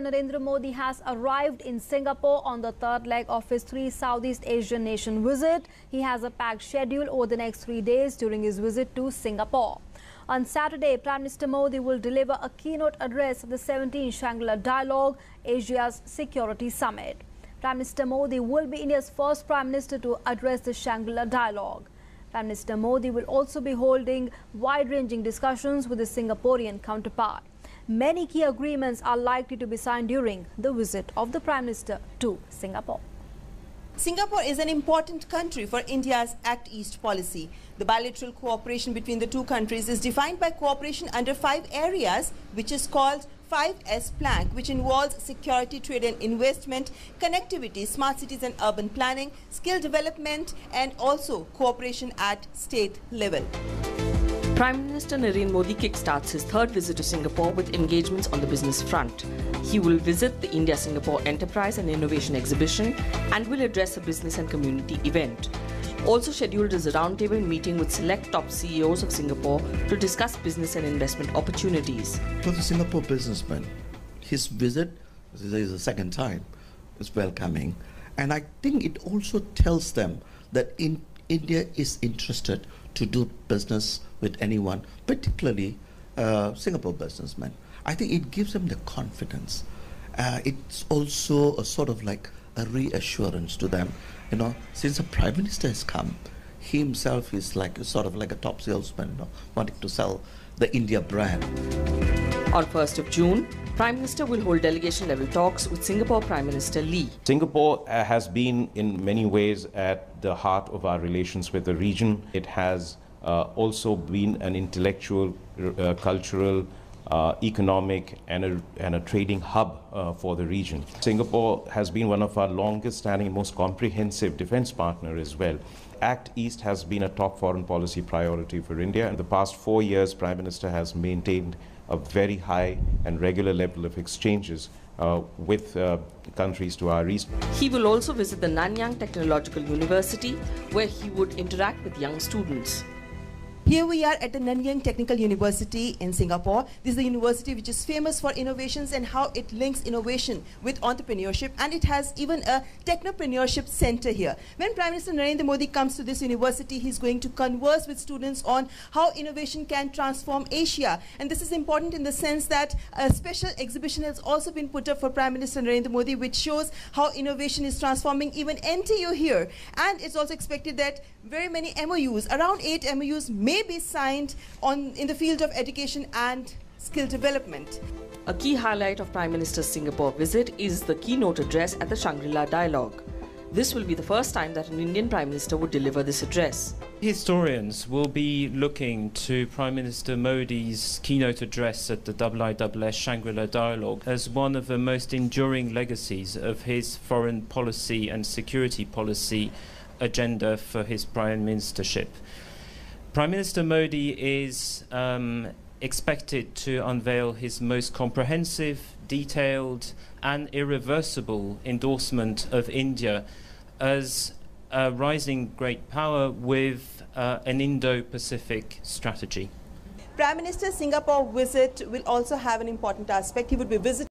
Narendra Modi has arrived in Singapore on the third leg of his Southeast Asian nation visit. He has a packed schedule over the next 3 days during his visit to Singapore. On Saturday, Prime Minister Modi will deliver a keynote address at the 17th Shangri-La Dialogue, Asia's Security Summit. Prime Minister Modi will be India's first Prime Minister to address the Shangri-La Dialogue. Prime Minister Modi will also be holding wide-ranging discussions with his Singaporean counterpart. Many key agreements are likely to be signed during the visit of the Prime Minister to Singapore. Singapore is an important country for India's Act East policy. The bilateral cooperation between the two countries is defined by cooperation under 5 areas, which is called 5S plank, which involves security, trade and investment, connectivity, smart cities and urban planning, skill development, and also cooperation at state level. Prime Minister Narendra Modi kickstarts his third visit to Singapore with engagements on the business front. He will visit the India-Singapore Enterprise and Innovation Exhibition and will address a business and community event. Also scheduled is a roundtable meeting with select top CEOs of Singapore to discuss business and investment opportunities. For the Singapore businessman, his visit, this is the second time, is welcoming. And I think it also tells them that India is interested to do business with anyone, particularly Singapore businessmen. I think it gives them the confidence. It's also a sort of like a reassurance to them. You know, since the Prime Minister has come, he himself is like sort of like a top salesman, you know, wanting to sell the India brand. On 1st of June, Prime Minister will hold delegation-level talks with Singapore Prime Minister Lee. Singapore has been in many ways at the heart of our relations with the region. It has also been an intellectual, cultural, economic and a trading hub for the region. Singapore has been one of our longest-standing, most comprehensive defense partner as well. Act East has been a top foreign policy priority for India. In the past 4 years, Prime Minister has maintained a very high and regular level of exchanges with countries to our east. He will also visit the Nanyang Technological University, where he would interact with young students. Here we are at the Nanyang Technical University in Singapore. This is the university which is famous for innovations and how it links innovation with entrepreneurship, and it has even a technopreneurship center here. When Prime Minister Narendra Modi comes to this university, he's going to converse with students on how innovation can transform Asia. And this is important in the sense that a special exhibition has also been put up for Prime Minister Narendra Modi, which shows how innovation is transforming even NTU here. And it's also expected that very many MOUs, around 8 MOUs, may be signed in the field of education and skill development. A key highlight of Prime Minister's Singapore visit is the keynote address at the Shangri-La Dialogue. This will be the first time that an Indian Prime Minister would deliver this address. Historians will be looking to Prime Minister Modi's keynote address at the IISS Shangri-La Dialogue as one of the most enduring legacies of his foreign policy and security policy agenda for his Prime Ministership. Prime Minister Modi is expected to unveil his most comprehensive, detailed and irreversible endorsement of India as a rising great power with an Indo-Pacific strategy. Prime Minister's Singapore visit will also have an important aspect. He would be visiting